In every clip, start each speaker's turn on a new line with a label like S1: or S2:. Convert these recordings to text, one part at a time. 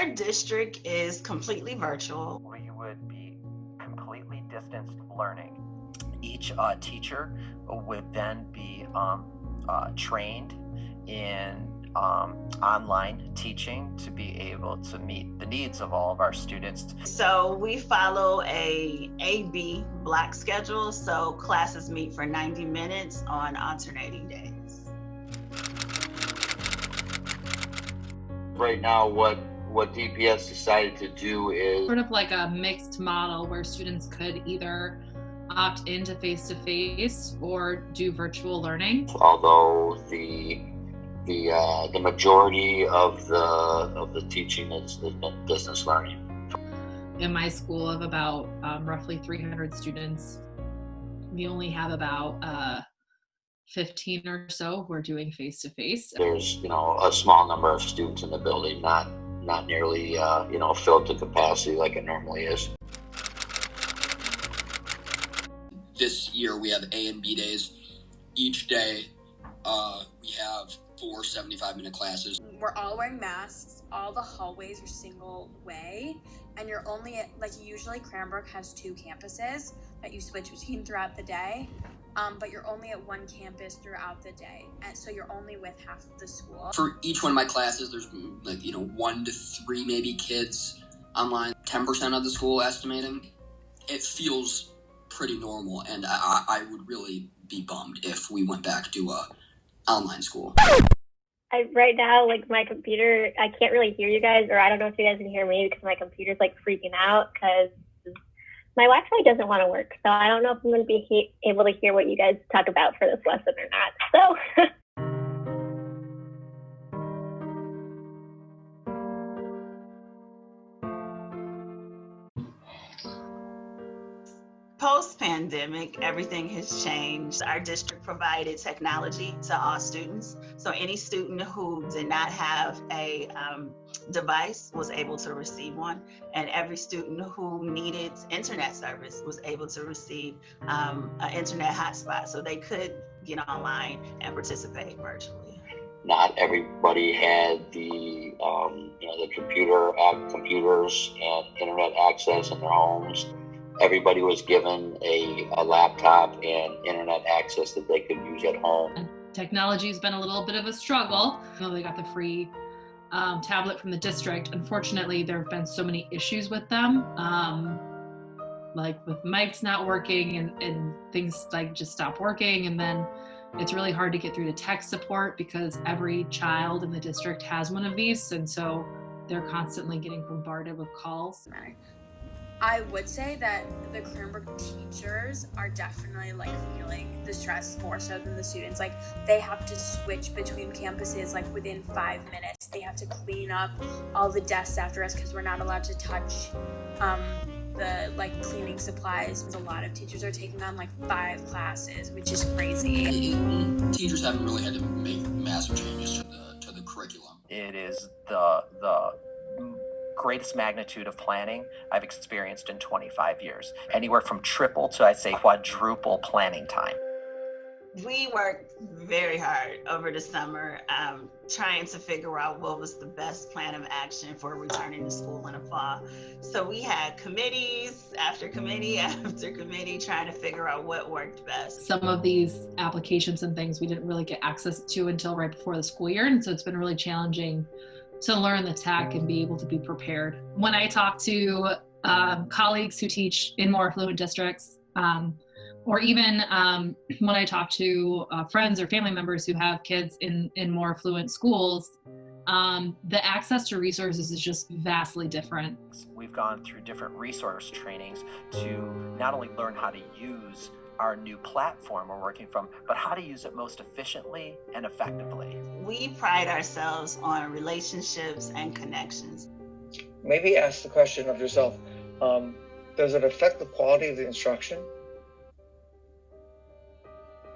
S1: Our district is completely virtual.
S2: We would be completely distanced learning. Each teacher would then be trained in online teaching to be able to meet the needs of all of our students.
S1: So we follow a A-B block schedule. So classes meet for 90 minutes on alternating days.
S3: Right now, what DPS decided to do is
S4: sort of like a mixed model where students could either opt into face-to-face or do virtual learning.
S3: Although the majority of the teaching has been distance learning.
S4: In my school of about roughly 300 students, we only have about 15 or so who are doing face-to-face.
S3: There's a small number of students in the building, not nearly filled to capacity like it normally is.
S5: This year we have A and B days. Each day we have 4 75-minute classes.
S6: We're all wearing masks. All the hallways are single way, and you're only at, usually Cranbrook has 2 campuses that you switch between throughout the day, but you're only at one campus throughout the day, and so you're only with half of the school.
S5: For each one of my classes, there's 1 to 3 maybe kids online. 10% of the school estimating. It feels pretty normal, and I would really be bummed if we went back to online school.
S7: Right now, my computer, I can't really hear you guys, or I don't know if you guys can hear me because my computer's freaking out because my Wi-Fi doesn't want to work. So I don't know if I'm going to be able to hear what you guys talk about for this lesson or not. So
S1: Post-pandemic, everything has changed. Our district provided technology to all students. So any student who did not have a device was able to receive one. And every student who needed internet service was able to receive an internet hotspot. So they could get online and participate virtually.
S3: Not everybody had the computers and internet access in their homes. Everybody was given a laptop and internet access that they could use at home.
S4: Technology has been a little bit of a struggle. They got the free tablet from the district. Unfortunately, there have been so many issues with them, with mics not working and things just stop working. And then it's really hard to get through to tech support because every child in the district has one of these. And so they're constantly getting bombarded with calls.
S6: I would say that the Cranbrook teachers are definitely feeling the stress more so than the students. They have to switch between campuses within 5 minutes. They have to clean up all the desks after us because we're not allowed to touch the cleaning supplies. A lot of teachers are taking on 5 classes, which is crazy.
S5: Teachers haven't really had to make massive changes to the curriculum.
S2: It is the greatest magnitude of planning I've experienced in 25 years. Anywhere from triple to, I'd say, quadruple planning time.
S1: We worked very hard over the summer trying to figure out what was the best plan of action for returning to school in the fall. So we had committees after committee after committee trying to figure out what worked best.
S4: Some of these applications and things we didn't really get access to until right before the school year. And so it's been really challenging to learn the tech and be able to be prepared. When I talk to colleagues who teach in more affluent districts, or even when I talk to friends or family members who have kids in more affluent schools, the access to resources is just vastly different.
S2: We've gone through different resource trainings to not only learn how to use our new platform we're working from, but how to use it most efficiently and effectively.
S1: We pride ourselves on relationships and connections.
S8: Maybe ask the question of yourself, does it affect the quality of the instruction?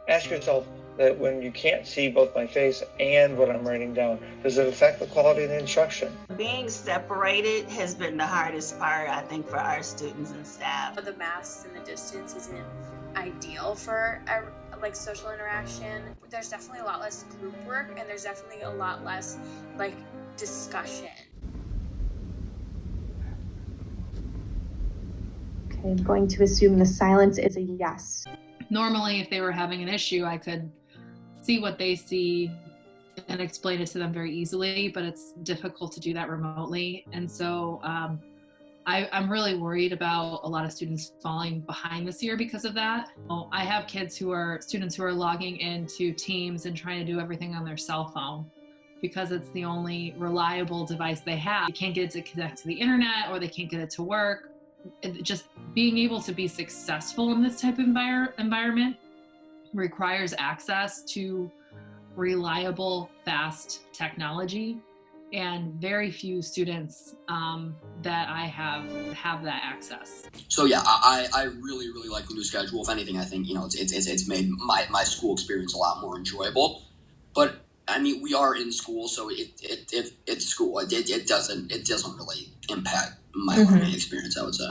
S8: Ask yourself that when you can't see both my face and what I'm writing down, does it affect the quality of the instruction?
S1: Being separated has been the hardest part, I think, for our students and staff.
S6: The masks and the distance isn't ideal for social interaction. There's definitely a lot less group work, and there's definitely a lot less discussion.
S9: I'm going to assume the silence is a yes.
S4: Normally, if they were having an issue, I could see what they see and explain it to them very easily, but it's difficult to do that remotely. And so I'm really worried about a lot of students falling behind this year because of that. I have students who are logging into Teams and trying to do everything on their cell phone because it's the only reliable device they have. They can't get it to connect to the internet, or they can't get it to work. Just being able to be successful in this type of environment requires access to reliable, fast technology, and very few students that I have that access.
S5: So yeah, I really like the new schedule. If anything, I think it's made my school experience a lot more enjoyable. But I mean, we are in school, so it's school. It doesn't really impact my learning experience, I would say.